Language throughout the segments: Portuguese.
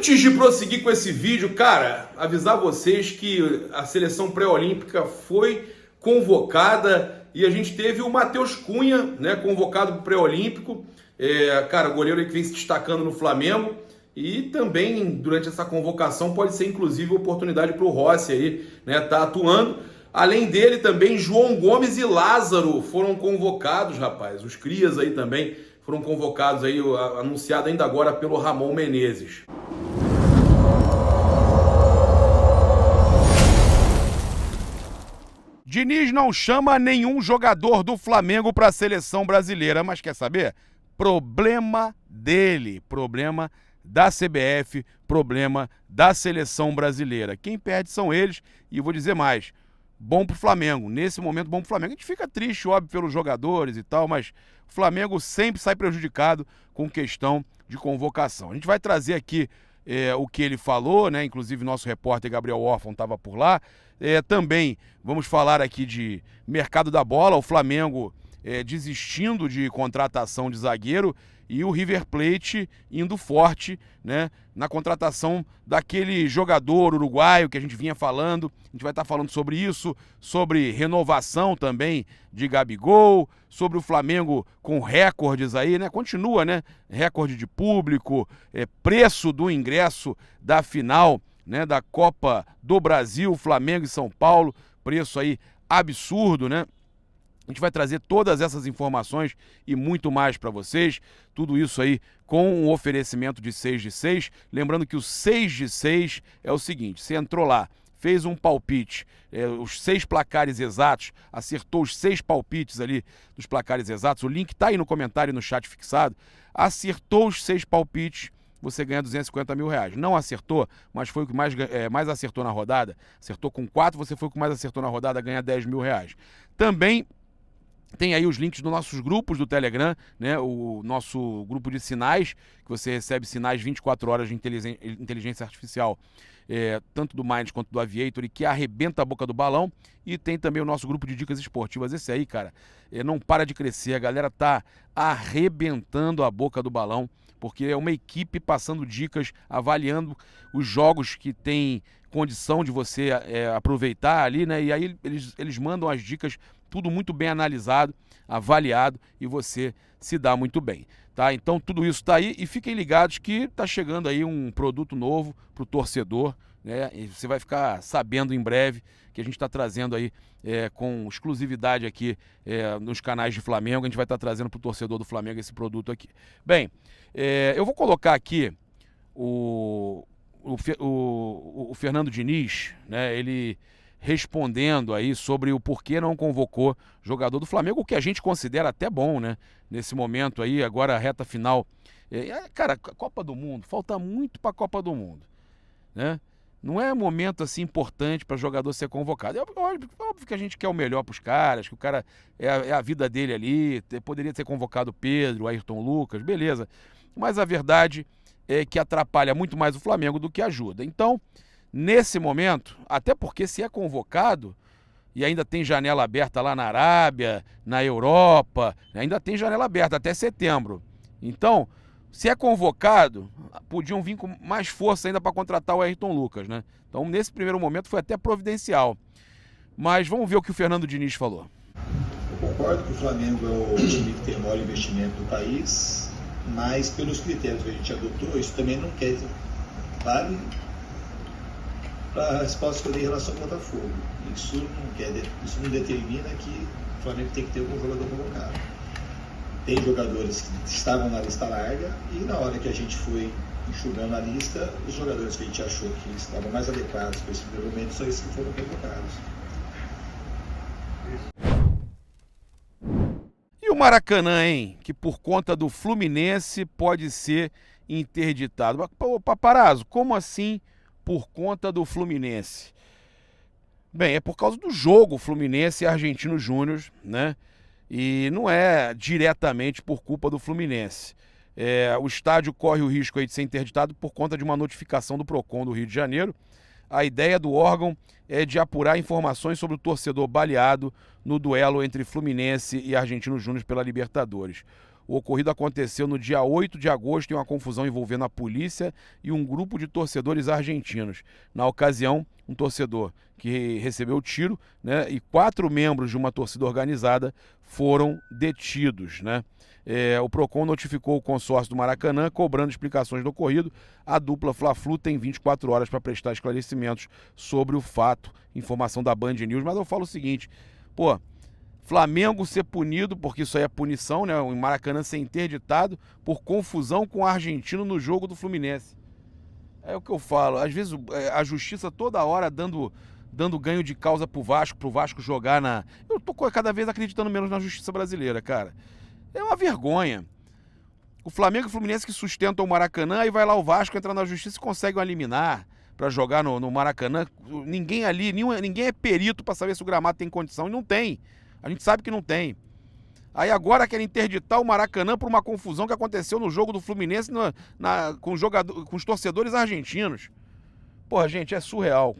Antes de prosseguir com esse vídeo, cara, avisar vocês que a seleção pré-olímpica foi convocada e a gente teve o Matheus Cunha, né, convocado para o pré-olímpico. Cara, goleiro que vem se destacando no Flamengo. E também, durante essa convocação, pode ser inclusive oportunidade para o Rossi aí, né, tá atuando. Além dele, também João Gomes e Lázaro foram convocados, rapaz. Os crias aí também foram convocados aí, anunciado ainda agora pelo Ramon Menezes. Diniz não chama nenhum jogador do Flamengo para a seleção brasileira, mas quer saber? Problema dele, problema da CBF, problema da seleção brasileira. Quem perde são eles, e vou dizer mais, bom pro Flamengo, nesse momento bom pro Flamengo. A gente fica triste, óbvio, pelos jogadores e tal, mas o Flamengo sempre sai prejudicado com questão de convocação. A gente vai trazer aqui o que ele falou, né? Inclusive nosso repórter Gabriel Orfan estava por lá. Também vamos falar aqui de mercado da bola, o Flamengo desistindo de contratação de zagueiro e o River Plate indo forte, né, na contratação daquele jogador uruguaio que a gente vinha falando. A gente vai estar falando sobre isso, sobre renovação também de Gabigol, sobre o Flamengo com recordes aí, né? Continua, né? Recorde de público, preço do ingresso da final, né, da Copa do Brasil, Flamengo e São Paulo, preço aí absurdo, né? A gente vai trazer todas essas informações e muito mais para vocês. Tudo isso aí com um oferecimento de 6 de 6. Lembrando que o 6 de 6 é o seguinte: você entrou lá, fez um palpite, os 6 placares exatos, acertou os 6 palpites ali dos placares exatos. O link está aí no comentário e no chat fixado. Acertou os 6 palpites, você ganha 250 mil reais. Não acertou, mas foi o que mais acertou na rodada. Acertou com 4, você foi o que mais acertou na rodada, ganha 10 mil reais. Também tem aí os links dos nossos grupos do Telegram, né? O nosso grupo de sinais, que você recebe sinais 24 horas de inteligência artificial, tanto do Mind quanto do Aviator, e que arrebenta a boca do balão. E tem também o nosso grupo de dicas esportivas. Esse aí, cara, não para de crescer. A galera tá arrebentando a boca do balão, porque é uma equipe passando dicas, avaliando os jogos que tem condição de você aproveitar ali, né? E aí eles mandam as dicas, tudo muito bem analisado, avaliado, e você se dá muito bem, tá? Então tudo isso está aí, e fiquem ligados que está chegando aí um produto novo para o torcedor, né? E você vai ficar sabendo em breve que a gente está trazendo aí com exclusividade aqui nos canais de Flamengo. A gente vai estar trazendo para o torcedor do Flamengo esse produto aqui. Bem, eu vou colocar aqui o Fernando Diniz, né? Ele respondendo aí sobre o porquê não convocou jogador do Flamengo, o que a gente considera até bom, né? Nesse momento aí, agora a reta final. Cara, Copa do Mundo, falta muito para a Copa do Mundo, né? Não é momento assim importante para jogador ser convocado. Óbvio que a gente quer o melhor para os caras, que o cara é a vida dele ali, poderia ter convocado o Pedro, o Ayrton Lucas, beleza. Mas a verdade é que atrapalha muito mais o Flamengo do que ajuda. Então, nesse momento, até porque se é convocado, e ainda tem janela aberta lá na Arábia, na Europa, ainda tem janela aberta até setembro. Então, se é convocado, podiam vir com mais força ainda para contratar o Ayrton Lucas, né? Então, nesse primeiro momento, foi até providencial. Mas vamos ver o que o Fernando Diniz falou. Eu concordo que o Flamengo é o time que tem o maior investimento do país, mas pelos critérios que a gente adotou, isso também não quer vale para a resposta que eu dei em relação ao Botafogo. Isso não determina que o Flamengo tem que ter algum jogador convocado. Tem jogadores que estavam na lista larga, e na hora que a gente foi enxugando a lista, os jogadores que a gente achou que estavam mais adequados para esse primeiro momento são esses que foram convocados. E o Maracanã, hein? Que por conta do Fluminense pode ser interditado. Paparazzo, como assim por conta do Fluminense? Bem, é por causa do jogo Fluminense e Argentinos Júnior, né? E não é diretamente por culpa do Fluminense. O estádio corre o risco aí de ser interditado por conta de uma notificação do Procon do Rio de Janeiro. A ideia do órgão é de apurar informações sobre o torcedor baleado no duelo entre Fluminense e Argentinos Júnior pela Libertadores. O ocorrido aconteceu no dia 8 de agosto em uma confusão envolvendo a polícia e um grupo de torcedores argentinos. Na ocasião, um torcedor que recebeu tiro, né, e 4 membros de uma torcida organizada foram detidos, né? O Procon notificou o consórcio do Maracanã, cobrando explicações do ocorrido. A dupla Fla-Flu tem 24 horas para prestar esclarecimentos sobre o fato. Informação da Band News. Mas eu falo o seguinte, pô, Flamengo ser punido, porque isso aí é punição, né? O Maracanã ser interditado por confusão com o argentino no jogo do Fluminense. É o que eu falo. Às vezes a justiça toda hora dando ganho de causa pro Vasco jogar na... Eu tô cada vez acreditando menos na justiça brasileira, cara. É uma vergonha. O Flamengo e o Fluminense que sustentam o Maracanã, aí vai lá o Vasco, entra na justiça e consegue um liminar para jogar no Maracanã. Ninguém ali, ninguém é perito para saber se o gramado tem condição, e não tem. A gente sabe que não tem. Aí agora querem interditar o Maracanã por uma confusão que aconteceu no jogo do Fluminense com os torcedores argentinos. Porra, gente, é surreal.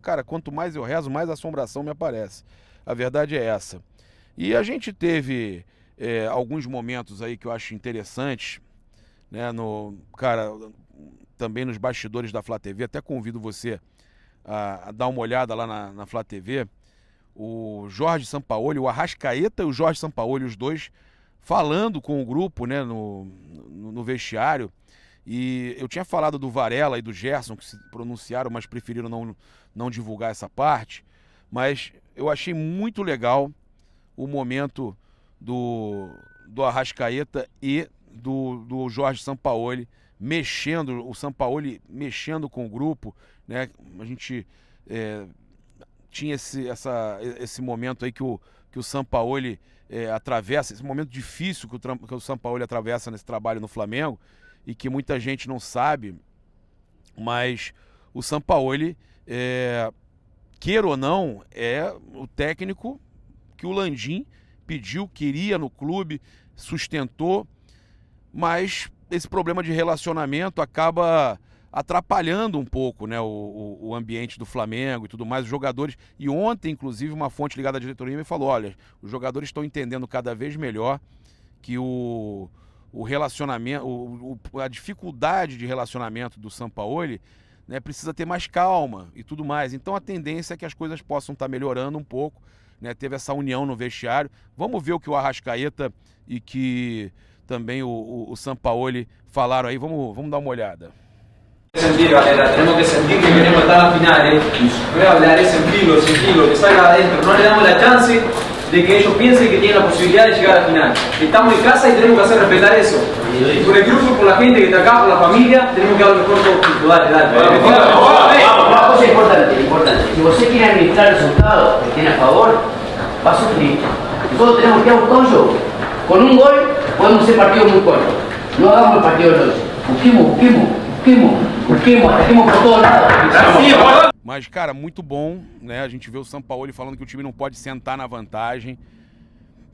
Cara, quanto mais eu rezo, mais assombração me aparece. A verdade é essa. E a gente teve alguns momentos aí que eu acho interessantes, né? Cara, também nos bastidores da Flá TV, até convido você a dar uma olhada lá na Flá TV. O Jorge Sampaoli, o Arrascaeta e o Jorge Sampaoli, os dois, falando com o grupo, né, no vestiário. E eu tinha falado do Varela e do Gerson, que se pronunciaram, mas preferiram não divulgar essa parte. Mas eu achei muito legal o momento do Arrascaeta e do Jorge Sampaoli o Sampaoli mexendo com o grupo, né? A gente tinha esse momento aí que o Sampaoli atravessa, esse momento difícil que o Sampaoli atravessa nesse trabalho no Flamengo, e que muita gente não sabe, mas o Sampaoli, queira ou não, é o técnico que o Landim pediu, queria no clube, sustentou, mas esse problema de relacionamento acaba atrapalhando um pouco, né, o ambiente do Flamengo e tudo mais, os jogadores. E ontem, inclusive, uma fonte ligada à diretoria me falou, olha, os jogadores estão entendendo cada vez melhor que o relacionamento, a dificuldade de relacionamento do Sampaoli, né, precisa ter mais calma e tudo mais. Então a tendência é que as coisas possam estar melhorando um pouco, né? Teve essa união no vestiário. Vamos ver o que o Arrascaeta e que também o Sampaoli falaram aí. Vamos dar uma olhada. Sentir, Valera, tenemos que sentir que queremos estar a final, voy a hablar, sentirlo, que salga adentro, no le damos la chance de que ellos piensen que tienen la posibilidad de llegar a la final. Estamos en casa y tenemos que hacer respetar eso. Por el grupo, por la gente que está acá, por la familia, tenemos que dar lo mejor todo. Dale. Una cosa importante. Si usted quiere administrar el resultado que tiene a favor, va a sufrir. Nosotros tenemos que ir a buscar un jogo. Con un gol podemos hacer partidos muy cortos. No hagamos el partido de hoy. Ataquemos por todos lados. Mas, cara, muito bom, né? A gente vê o Sampaoli falando que o time não pode sentar na vantagem.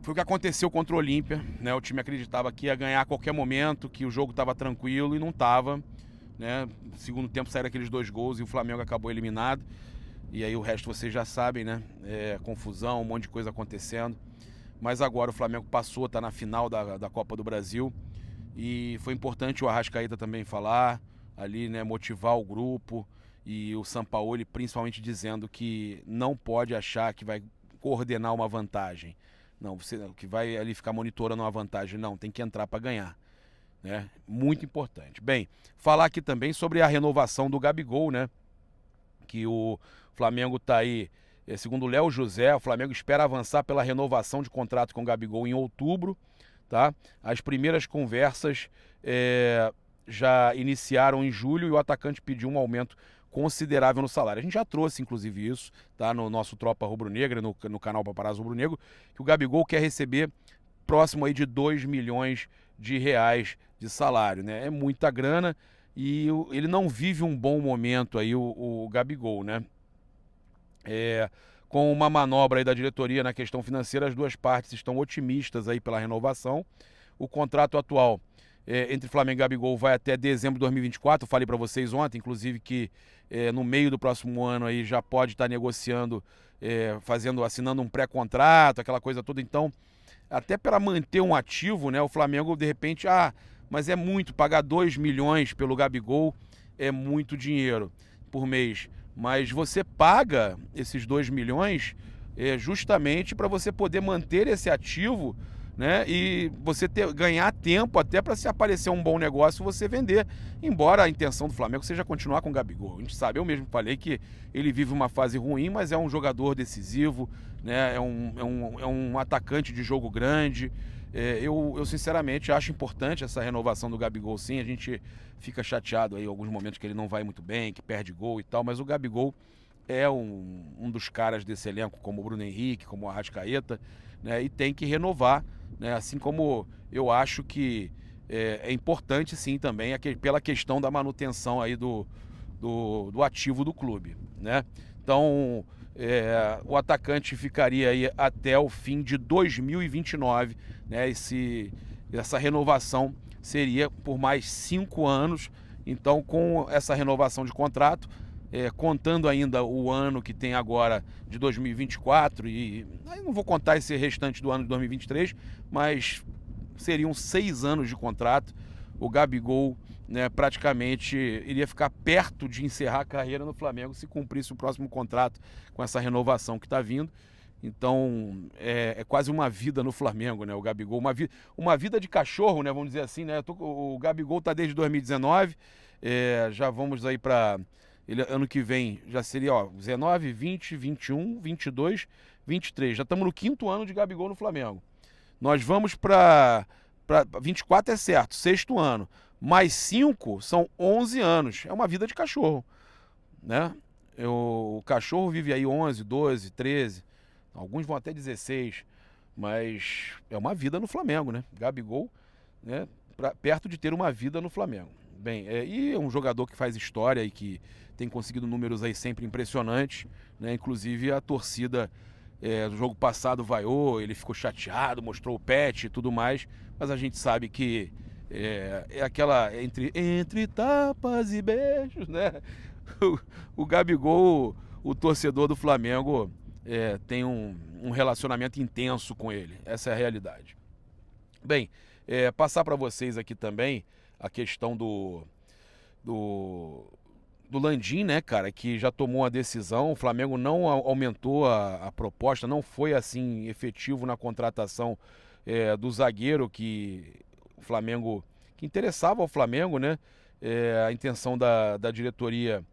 Foi o que aconteceu contra o Olímpia, né? O time acreditava que ia ganhar a qualquer momento, que o jogo estava tranquilo e não estava, né? No segundo tempo saíram aqueles 2 gols e o Flamengo acabou eliminado. E aí o resto vocês já sabem, né? Confusão, um monte de coisa acontecendo. Mas agora o Flamengo passou, tá na final da Copa do Brasil. E foi importante o Arrascaeta também falar ali, né? Motivar o grupo. E o Sampaoli principalmente dizendo que não pode achar que vai coordenar uma vantagem. Não, você que vai ali ficar monitorando uma vantagem. Não, tem que entrar para ganhar, né? Muito importante. Bem, falar aqui também sobre a renovação do Gabigol, né? Que o Flamengo tá aí, segundo o Léo José, o Flamengo espera avançar pela renovação de contrato com o Gabigol em outubro, tá? As primeiras conversas já iniciaram em julho e o atacante pediu um aumento considerável no salário. A gente já trouxe, inclusive, isso, tá? No nosso Tropa Rubro-Negra, no canal Paparazzo Rubro-Negro, que o Gabigol quer receber próximo aí de 2 milhões de reais de salário, né? É muita grana e ele não vive um bom momento aí, o Gabigol, né? Com uma manobra aí da diretoria na questão financeira, as duas partes estão otimistas aí pela renovação. O contrato atual entre Flamengo e Gabigol vai até dezembro de 2024, eu falei para vocês ontem, inclusive, que no meio do próximo ano aí já pode estar negociando, assinando um pré-contrato, aquela coisa toda. Então, até para manter um ativo, né? O Flamengo, de repente, mas é muito, pagar 2 milhões pelo Gabigol é muito dinheiro por mês. Mas você paga esses 2 milhões justamente para você poder manter esse ativo, né? E você ganhar tempo até para, se aparecer um bom negócio, você vender. Embora a intenção do Flamengo seja continuar com o Gabigol. A gente sabe, eu mesmo falei que ele vive uma fase ruim, mas é um jogador decisivo, né? É um atacante de jogo grande. Eu sinceramente acho importante essa renovação do Gabigol, sim. A gente fica chateado aí em alguns momentos que ele não vai muito bem, que perde gol e tal, mas o Gabigol é um dos caras desse elenco, como o Bruno Henrique, como o Arrascaeta, né? E tem que renovar, né? Assim como eu acho que é importante, sim, também pela questão da manutenção aí do ativo do clube, né? Então, o atacante ficaria aí até o fim de 2029, né? Essa renovação seria por mais 5 anos. Então, com essa renovação de contrato, contando ainda o ano que tem agora de 2024, e aí não vou contar esse restante do ano de 2023, mas seriam 6 anos de contrato. O Gabigol, né, praticamente iria ficar perto de encerrar a carreira no Flamengo se cumprisse o próximo contrato com essa renovação que está vindo. Então é quase uma vida no Flamengo, né? O Gabigol, uma vida de cachorro, né? Vamos dizer assim, né? O Gabigol está desde 2019, já vamos aí para ano que vem, já seria 19, 20, 21, 22, 23. Já estamos no 5º ano de Gabigol no Flamengo. Nós vamos para 24, é certo, 6º ano. Mais 5 são 11 anos. É uma vida de cachorro, né? O cachorro vive aí 11, 12, 13, alguns vão até 16, mas é uma vida no Flamengo, né? Gabigol, né, perto de ter uma vida no Flamengo. Bem, e é um jogador que faz história e que tem conseguido números aí sempre impressionantes, né? Inclusive a torcida no jogo passado vaiou, ele ficou chateado, mostrou o pet e tudo mais, mas a gente sabe que é aquela entre tapas e beijos, né? O Gabigol, o torcedor do Flamengo, tem um relacionamento intenso com ele. Essa é a realidade. Bem, passar para vocês aqui também a questão do Landim, né, cara, que já tomou a decisão. O Flamengo não aumentou a proposta, não foi assim efetivo na contratação do zagueiro que interessava ao Flamengo, né? A intenção da diretoria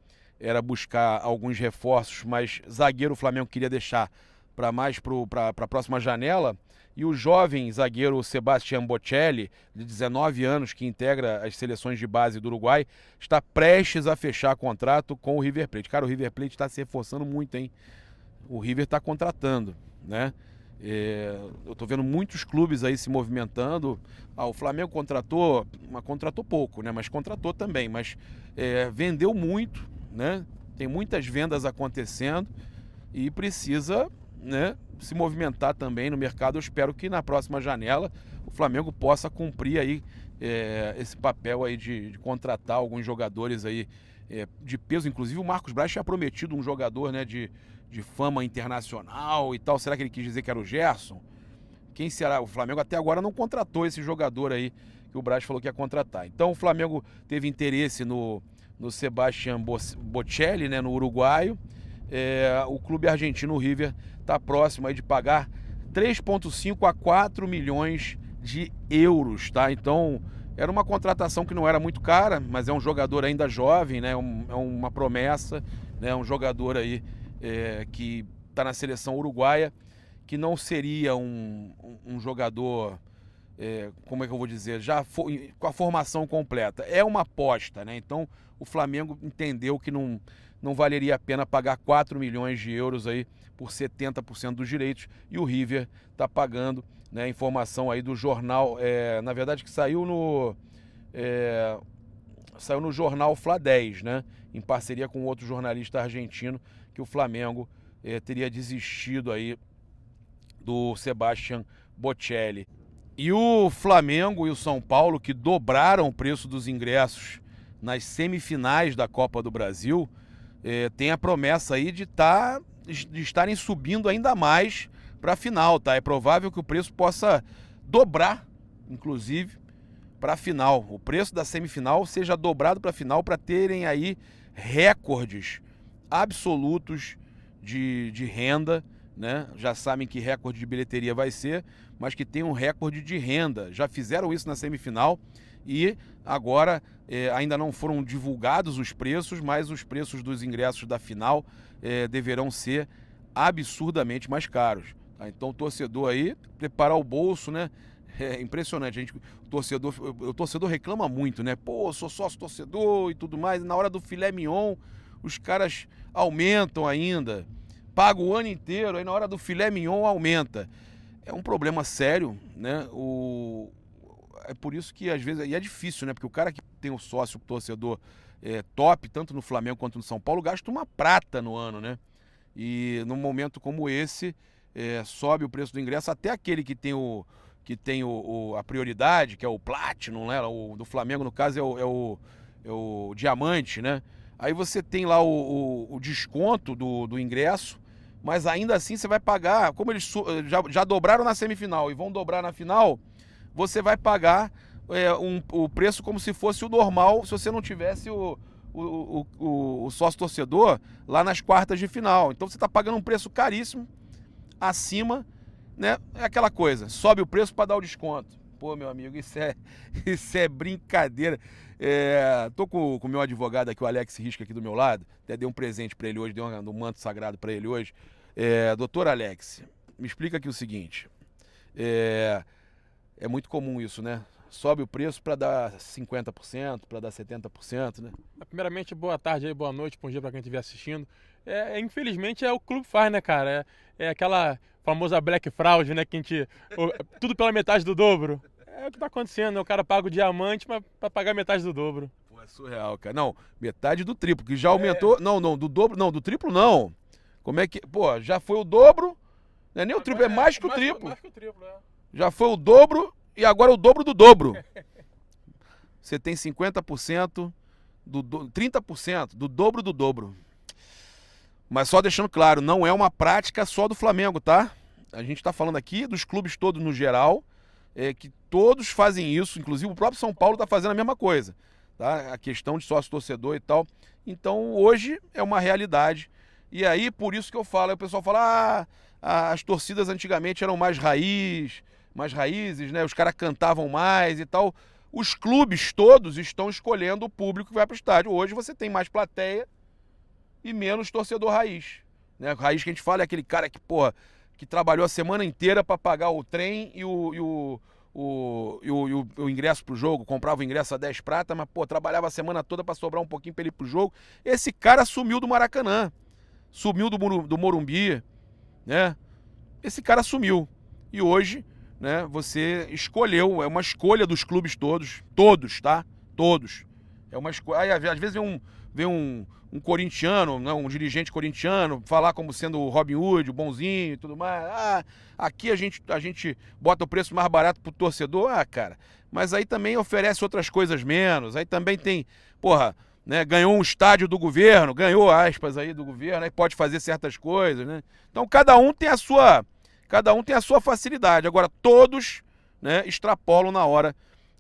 era buscar alguns reforços, mas zagueiro o Flamengo queria deixar para a próxima janela. E o jovem zagueiro Sebastião Bocelli, de 19 anos, que integra as seleções de base do Uruguai, está prestes a fechar contrato com o River Plate. Cara, o River Plate está se reforçando muito, hein? O River está contratando, né? Eu estou vendo muitos clubes aí se movimentando. O Flamengo contratou pouco, né? Mas contratou também, mas vendeu muito, né? Tem muitas vendas acontecendo e precisa, né, se movimentar também no mercado. Eu espero que na próxima janela o Flamengo possa cumprir aí esse papel aí de contratar alguns jogadores aí de peso. Inclusive o Marcos Braz tinha prometido um jogador, né, de fama internacional e tal. Será que ele quis dizer que era o Gerson? Quem será? O Flamengo até agora não contratou esse jogador aí que o Braz falou que ia contratar. Então o Flamengo teve interesse no Sebastião Bocelli, né, no uruguaio. O clube argentino, o River, está próximo aí de pagar 3,5 a 4 milhões de euros, tá? Então, era uma contratação que não era muito cara, mas é um jogador ainda jovem, né? É uma promessa, né? Um jogador aí que está na seleção uruguaia, que não seria um jogador, como é que eu vou dizer, com a formação completa. É uma aposta, né? Então, o Flamengo entendeu que não valeria a pena pagar 4 milhões de euros aí por 70% dos direitos, e o River está pagando, né? Informação aí do jornal, na verdade que saiu no jornal Fla 10, né? Em parceria com outro jornalista argentino, que o Flamengo teria desistido aí do Sebastião Bocelli. E o Flamengo e o São Paulo, que dobraram o preço dos ingressos nas semifinais da Copa do Brasil, tem a promessa aí de estarem subindo ainda mais para a final, tá? É provável que o preço possa dobrar, inclusive, para a final. O preço da semifinal seja dobrado para a final, para terem aí recordes absolutos de renda, né? Já sabem que recorde de bilheteria vai ser, mas que tem um recorde de renda. Já fizeram isso na semifinal e agora ainda não foram divulgados os preços, mas os preços dos ingressos da final deverão ser absurdamente mais caros. Tá? Então o torcedor aí, preparar o bolso, né? É impressionante, o torcedor reclama muito, né? Pô, sou sócio torcedor e tudo mais, e na hora do filé mignon, os caras aumentam ainda, pagam o ano inteiro, aí na hora do filé mignon aumenta. É um problema sério, né? É por isso que às vezes, e é difícil, né? Porque o cara que tem o sócio torcedor top, tanto no Flamengo quanto no São Paulo, gasta uma prata no ano, né? E num momento como esse, sobe o preço do ingresso, até aquele que tem a prioridade, que é o Platinum, né? O do Flamengo, no caso, é o Diamante, né? Aí você tem lá o desconto do ingresso, mas ainda assim você vai pagar, como eles já dobraram na semifinal e vão dobrar na final, você vai pagar o preço como se fosse o normal, se você não tivesse o sócio torcedor lá nas quartas de final. Então você está pagando um preço caríssimo acima, né? É aquela coisa, sobe o preço para dar o desconto. Pô, meu amigo, isso é brincadeira. Tô com o meu advogado aqui, o Alex Risca, aqui do meu lado. Até dei um presente para ele hoje, dei um manto sagrado para ele hoje. Doutor Alex, me explica aqui o seguinte. É muito comum isso, né? Sobe o preço para dar 50%, para dar 70%, né? Primeiramente, boa tarde aí, boa noite, bom dia para quem estiver assistindo. Infelizmente, o clube faz, né, cara? É aquela famosa Black Fraud, né? Que a gente. Tudo pela metade do dobro. É o que tá acontecendo, né? O cara paga o diamante para pagar metade do dobro. Pô, é surreal, cara. Não, metade do triplo, que já aumentou. Não, do dobro, não, do triplo não. Como é que. Pô, já foi o dobro. Não é nem o triplo, é mais que o triplo. Mais que o triplo, é. Já foi o dobro e agora o dobro do dobro. Você tem 50%, 30% do dobro do dobro. Mas só deixando claro, não é uma prática só do Flamengo, tá? A gente tá falando aqui dos clubes todos no geral, que todos fazem isso, inclusive o próprio São Paulo tá fazendo a mesma coisa, tá? A questão de sócio-torcedor e tal. Então hoje é uma realidade. E aí, por isso que eu falo, aí o pessoal fala, as torcidas antigamente eram mais raízes, né? Os caras cantavam mais e tal. Os clubes todos estão escolhendo o público que vai pro estádio. Hoje você tem mais plateia e menos torcedor raiz, né? Raiz que a gente fala é aquele cara que, porra, que trabalhou a semana inteira para pagar o trem e o ingresso pro jogo, comprava o ingresso a 10 prata, mas, pô, trabalhava a semana toda para sobrar um pouquinho para ele ir pro jogo. Esse cara sumiu do Maracanã, sumiu do Morumbi, né? Esse cara sumiu. E hoje, né, você escolheu, é uma escolha dos clubes todos, tá? Todos. É uma escolha. Aí, às vezes vem um corintiano, né, um dirigente corintiano, falar como sendo o Robin Hood, o bonzinho e tudo mais. Aqui a gente bota o preço mais barato pro torcedor. Cara, mas aí também oferece outras coisas menos. Aí também tem, porra, né, ganhou um estádio do governo, ganhou aspas aí do governo, aí pode fazer certas coisas, né? Então cada um tem a sua facilidade. Agora todos, né, extrapolam na hora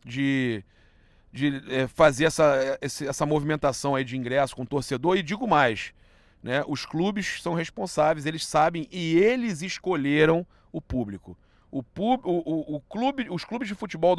de fazer essa movimentação aí de ingresso com o torcedor. E digo mais, né, os clubes são responsáveis, eles sabem e eles escolheram o público. Os clubes de futebol,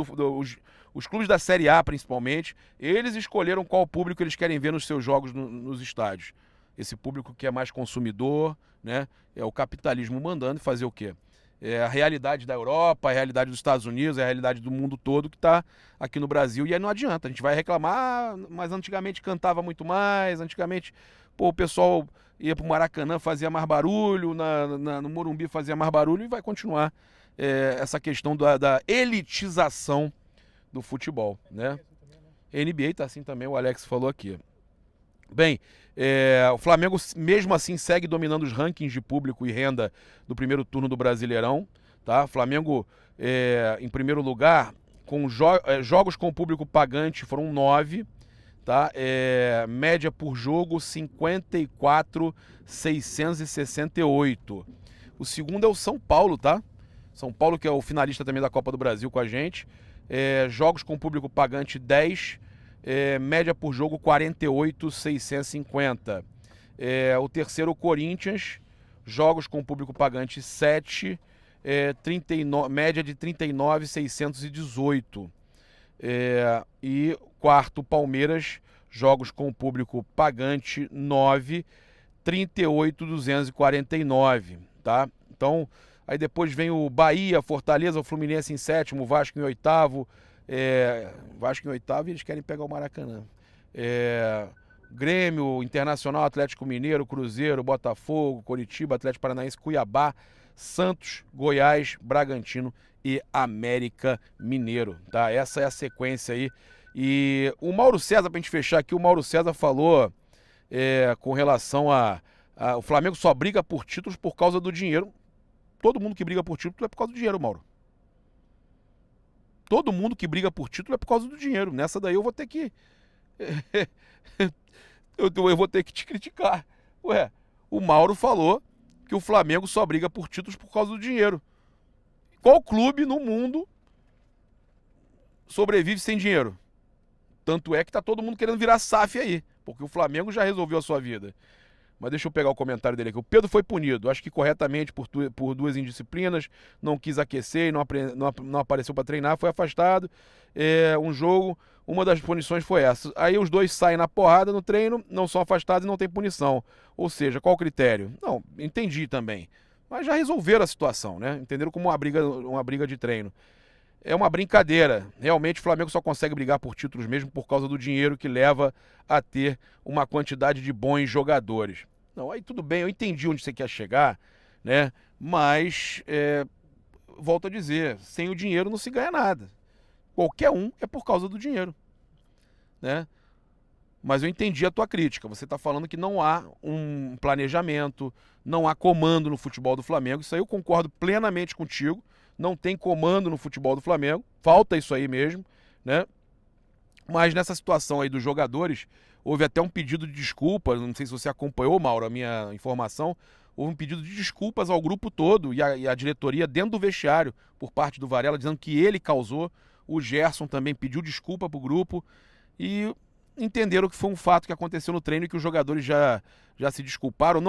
os clubes da Série A principalmente, eles escolheram qual público eles querem ver nos seus jogos nos estádios. Esse público que é mais consumidor, né, é o capitalismo mandando, e fazer o quê? É a realidade da Europa, a realidade dos Estados Unidos, é a realidade do mundo todo que está aqui no Brasil. E aí não adianta, a gente vai reclamar, mas antigamente cantava muito mais, antigamente, pô, o pessoal ia pro Maracanã, fazia mais barulho, no Morumbi fazia mais barulho, e vai continuar essa questão da elitização do futebol, né? NBA tá assim também, o Alex falou aqui. Bem, o Flamengo mesmo assim segue dominando os rankings de público e renda do primeiro turno do Brasileirão, tá? Flamengo em primeiro lugar, com jogos com público pagante foram 9, tá? Média por jogo 54.668. O segundo é o São Paulo, tá? São Paulo, que é o finalista também da Copa do Brasil com a gente. Jogos com público pagante 10, média por jogo 48,650. O terceiro, o Corinthians, jogos com público pagante 7, 39, média de 39,618. E quarto, Palmeiras, jogos com público pagante 9, 38,249, tá? Então, aí depois vem o Bahia, Fortaleza, o Fluminense em sétimo, o Vasco em oitavo. Vasco em oitavo e eles querem pegar o Maracanã. Grêmio, Internacional, Atlético Mineiro, Cruzeiro, Botafogo, Coritiba, Atlético Paranaense, Cuiabá, Santos, Goiás, Bragantino e América Mineiro, tá? Essa é a sequência aí. E o Mauro César, pra gente fechar aqui, o Mauro César falou com relação o Flamengo só briga por títulos por causa do dinheiro. Todo mundo que briga por título é por causa do dinheiro, Mauro. Todo mundo que briga por título é por causa do dinheiro. Nessa daí eu vou ter que... eu vou ter que te criticar. Ué, o Mauro falou que o Flamengo só briga por títulos por causa do dinheiro. Qual clube no mundo sobrevive sem dinheiro? Tanto é que tá todo mundo querendo virar SAF aí, porque o Flamengo já resolveu a sua vida. Mas deixa eu pegar o comentário dele aqui. O Pedro foi punido, acho que corretamente, por 2 indisciplinas, não quis aquecer, não apareceu para treinar, foi afastado. Um jogo, uma das punições foi essa. Aí os dois saem na porrada no treino, não são afastados e não tem punição. Ou seja, qual o critério? Não, entendi também. Mas já resolveram a situação, né? Entenderam como uma briga de treino. É uma brincadeira. Realmente o Flamengo só consegue brigar por títulos mesmo por causa do dinheiro que leva a ter uma quantidade de bons jogadores. Não, aí tudo bem, eu entendi onde você quer chegar, né? Mas, volto a dizer, sem o dinheiro não se ganha nada. Qualquer um é por causa do dinheiro, né? Mas eu entendi a tua crítica. Você está falando que não há um planejamento, não há comando no futebol do Flamengo. Isso aí eu concordo plenamente contigo. Não tem comando no futebol do Flamengo, falta isso aí mesmo, né? Mas nessa situação aí dos jogadores, houve até um pedido de desculpas, não sei se você acompanhou, Mauro, a minha informação, houve um pedido de desculpas ao grupo todo e a diretoria dentro do vestiário, por parte do Varela, dizendo que ele causou, o Gerson também pediu desculpa pro grupo e entenderam que foi um fato que aconteceu no treino e que os jogadores já se desculparam.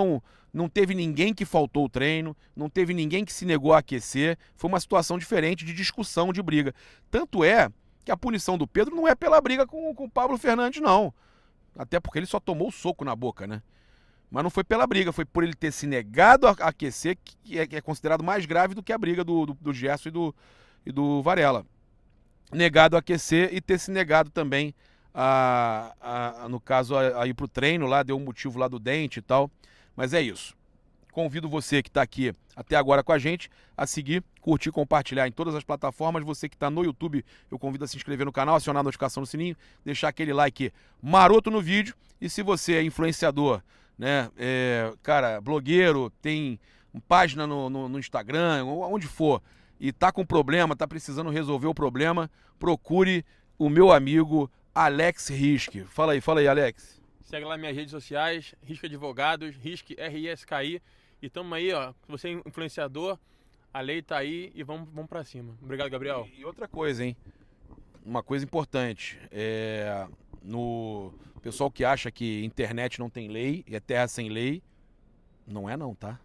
Não teve ninguém que faltou o treino, não teve ninguém que se negou a aquecer. Foi uma situação diferente de discussão, de briga. Tanto é que a punição do Pedro não é pela briga com o Pablo Fernandes, não. Até porque ele só tomou o soco na boca, né? Mas não foi pela briga, foi por ele ter se negado a aquecer, que é considerado mais grave do que a briga do Gerson e do Varela. Negado a aquecer e ter se negado também no caso, a ir pro treino lá, deu um motivo lá do dente e tal. Mas é isso. Convido você que está aqui até agora com a gente a seguir, curtir, compartilhar em todas as plataformas. Você que está no YouTube, eu convido a se inscrever no canal, acionar a notificação no sininho, deixar aquele like maroto no vídeo. E se você é influenciador, né, blogueiro, tem página no Instagram, onde for, e tá com problema, tá precisando resolver o problema, procure o meu amigo Alex Risk. Fala aí, Alex. Segue lá minhas redes sociais, Risk Advogados, Risk RISKI. E tamo aí, ó. Se você é influenciador, a lei tá aí e vamos pra cima. Obrigado, Gabriel. E outra coisa, hein? Uma coisa importante. No pessoal que acha que internet não tem lei e é terra sem lei, não é não, tá?